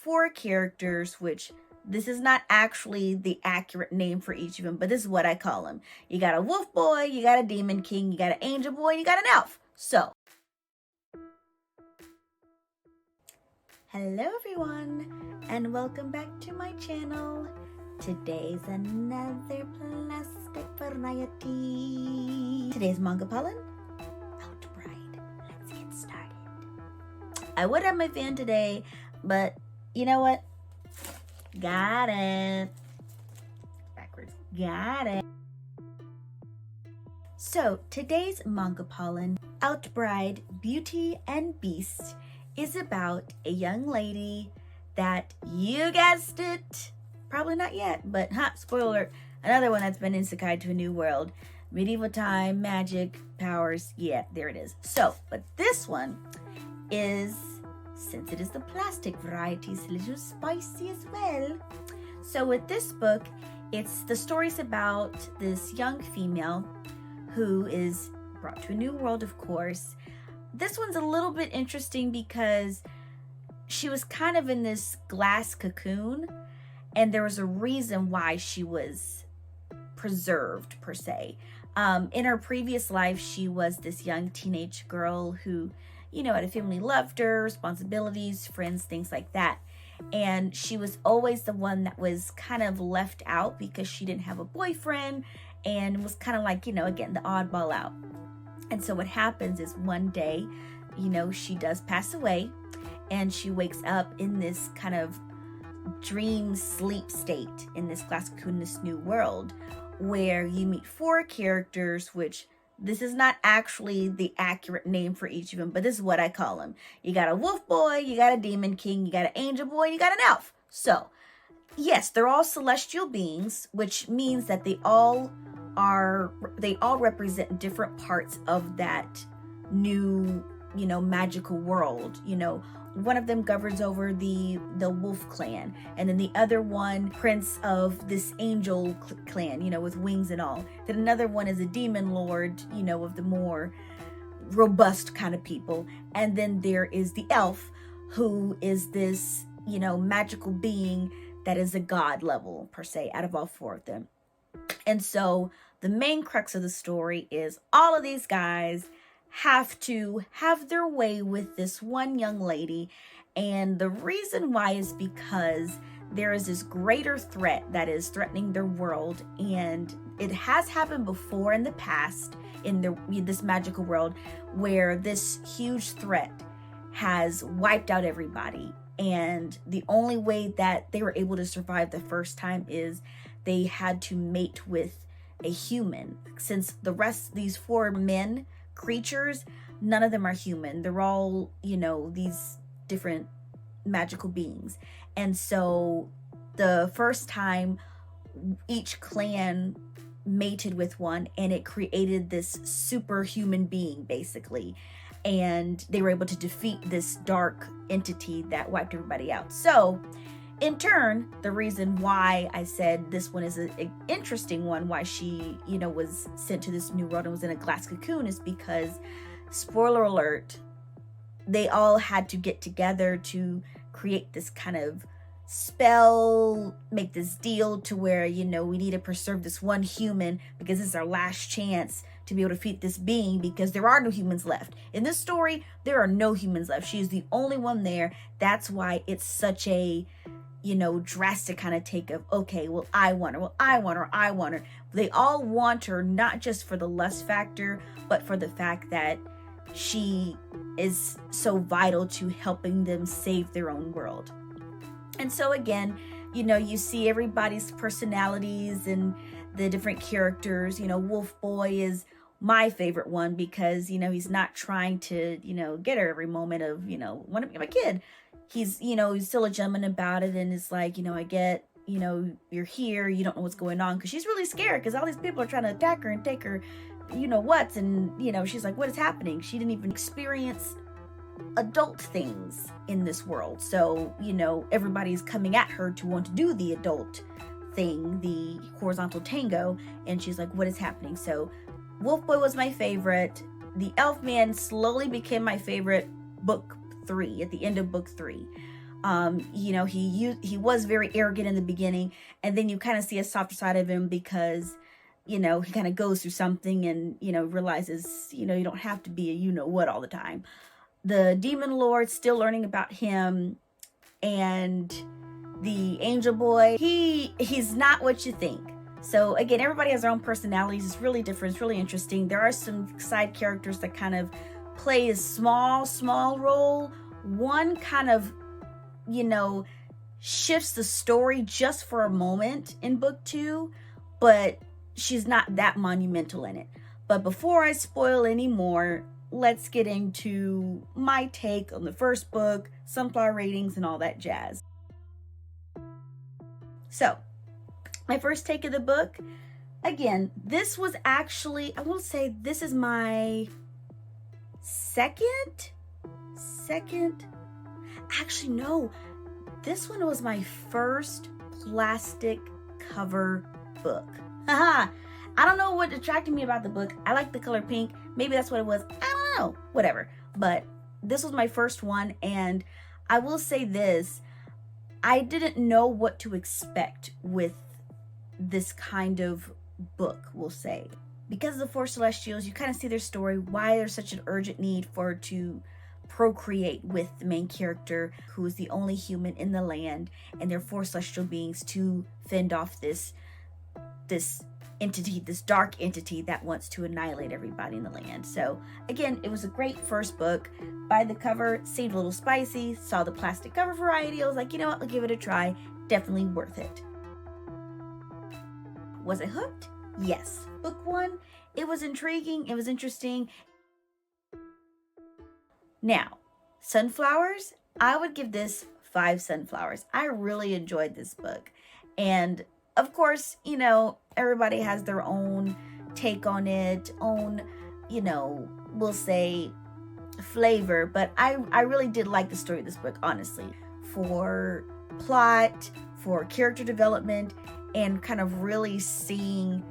4 characters, which this is not actually the accurate name for each of them, but this is what I call them. You got a wolf boy, you got a demon king, you got an angel boy, and you got an elf. So, hello everyone, and welcome back to my channel. Today's another plastic variety. Today's Manga Pollen, Outbride. Let's get started. I would have my fan today, but you know what? Got it. Backwards. Got it. So today's Manga Pollen, Outbride, Beauty and Beast, is about a young lady that, you guessed it, probably not yet, but spoiler alert, another one that's been isekai to a new world. Medieval time, magic, powers, yeah, there it is. So, but this one is, since it is the plastic variety, it's a little spicy as well. So with this book, the story's about this young female who is brought to a new world, of course. This one's a little bit interesting because she was kind of in this glass cocoon, and there was a reason why she was preserved, per se. In her previous life, she was this young teenage girl who, you know, had a family who loved her, responsibilities, friends, things like that. And she was always the one that was kind of left out because she didn't have a boyfriend and was kind of like, you know, again, the oddball out. And so what happens is one day, you know, she does pass away and she wakes up in this kind of dream sleep state in this glass cocoon, this new world, where you meet 4 characters, which this is not actually the accurate name for each of them, but this is what I call them. You got a wolf boy, you got a demon king, you got an angel boy, and you got an elf. So, yes, they're all celestial beings, which means that they all represent different parts of that new, you know, magical world. You know, one of them governs over the wolf clan, and then the other one prince of this angel clan, you know, with wings and all. Then another one is a demon lord, you know, of the more robust kind of people. And then there is the elf, who is this, you know, magical being that is a god level, per se, out of all 4 of them. And so the main crux of the story is all of these guys have to have their way with this one young lady. And the reason why is because there is this greater threat that is threatening their world. And it has happened before in the past in this magical world, where this huge threat has wiped out everybody. And the only way that they were able to survive the first time is they had to mate with a human. Since the rest, these 4 men creatures, none of them are human. They're all, you know, these different magical beings. And so the first time, each clan mated with one, and it created this superhuman being, basically. And they were able to defeat this dark entity that wiped everybody out. So in turn, the reason why I said this one is an interesting one, why she, you know, was sent to this new world and was in a glass cocoon, is because, spoiler alert, they all had to get together to create this kind of spell, make this deal to where, you know, we need to preserve this one human because this is our last chance to be able to defeat this being, because there are no humans left. In this story, there are no humans left. She is the only one there. That's why it's such a, you know, drastic kind of take of, okay, well, I want her, well, I want her, I want her. They all want her, not just for the lust factor, but for the fact that she is so vital to helping them save their own world. And so again, you know, you see everybody's personalities and the different characters. You know, Wolf Boy is my favorite one because, you know, he's not trying to, you know, get her every moment of, you know, want to be my kid. He's, you know, he's still a gentleman about it, and it's like, you know, I get, you know, you're here, you don't know what's going on, because she's really scared because all these people are trying to attack her and take her, you know what, and, you know, she's like, what is happening? She didn't even experience adult things in this world. So, you know, everybody's coming at her to want to do the adult thing, the horizontal tango, and she's like, what is happening? So Wolf Boy was my favorite. The Elf Man slowly became my favorite book 3, at the end of book 3. He was very arrogant in the beginning, and then you kind of see a softer side of him because, he kind of goes through something and, realizes, you don't have to be a what all the time. The demon lord, still learning about him, and the angel boy, he's not what you think. So again, everybody has their own personalities. It's really different. It's really interesting. There are some side characters that kind of play a small role. One kind of, shifts the story just for a moment in book 2, but she's not that monumental in it. But before I spoil any more, let's get into my take on the first book, Sunflower ratings, and all that jazz. So, my first take of the book, again, this was actually, I will say this is my second, actually no, this one was my first plastic cover book. Haha. I don't know what attracted me about the book. I like the color pink. Maybe that's what it was. I don't know. Whatever. But this was my first one, and I will say this. I didn't know what to expect with this kind of book, we'll say. Because of the 4 Celestials, you kind of see their story, why there's such an urgent need for her to procreate with the main character, who is the only human in the land, and they're 4 celestial beings to fend off this entity, this dark entity that wants to annihilate everybody in the land. So again, it was a great first book. By the cover, seemed a little spicy, saw the plastic cover variety, I was like, you know what, I'll give it a try. Definitely worth it. Was I hooked? Yes. Book 1, it was intriguing, it was interesting. Now, sunflowers, I would give this 5 sunflowers. I really enjoyed this book. And of course, everybody has their own take on it, own, we'll say flavor. But I really did like the story of this book, honestly. For plot, for character development, and kind of really seeing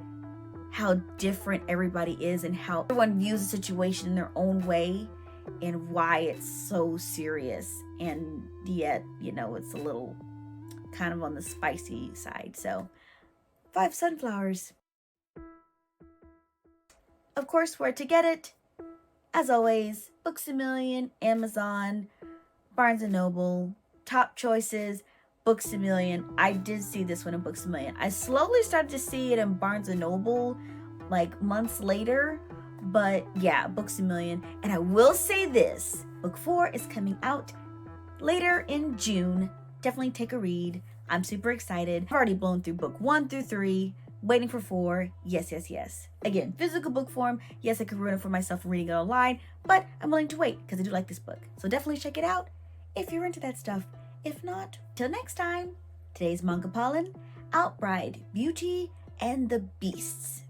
how different everybody is and how everyone views the situation in their own way and why it's so serious. And yet, it's a little kind of on the spicy side. So 5 sunflowers. Of course, where to get it? As always, Books A Million, Amazon, Barnes & Noble, top choices, Books A Million. I did see this one in Books A Million. I slowly started to see it in Barnes & Noble like months later, but yeah, Books A Million. And I will say this, book 4 is coming out later in June. Definitely take a read. I'm super excited. I've already blown through book 1 through 3, waiting for 4. Yes. Again, physical book form. Yes, I could ruin it for myself reading it online, but I'm willing to wait because I do like this book. So definitely check it out if you're into that stuff. If not, till next time, today's Manga Pollen, Outbride, Beauty and the Beasts.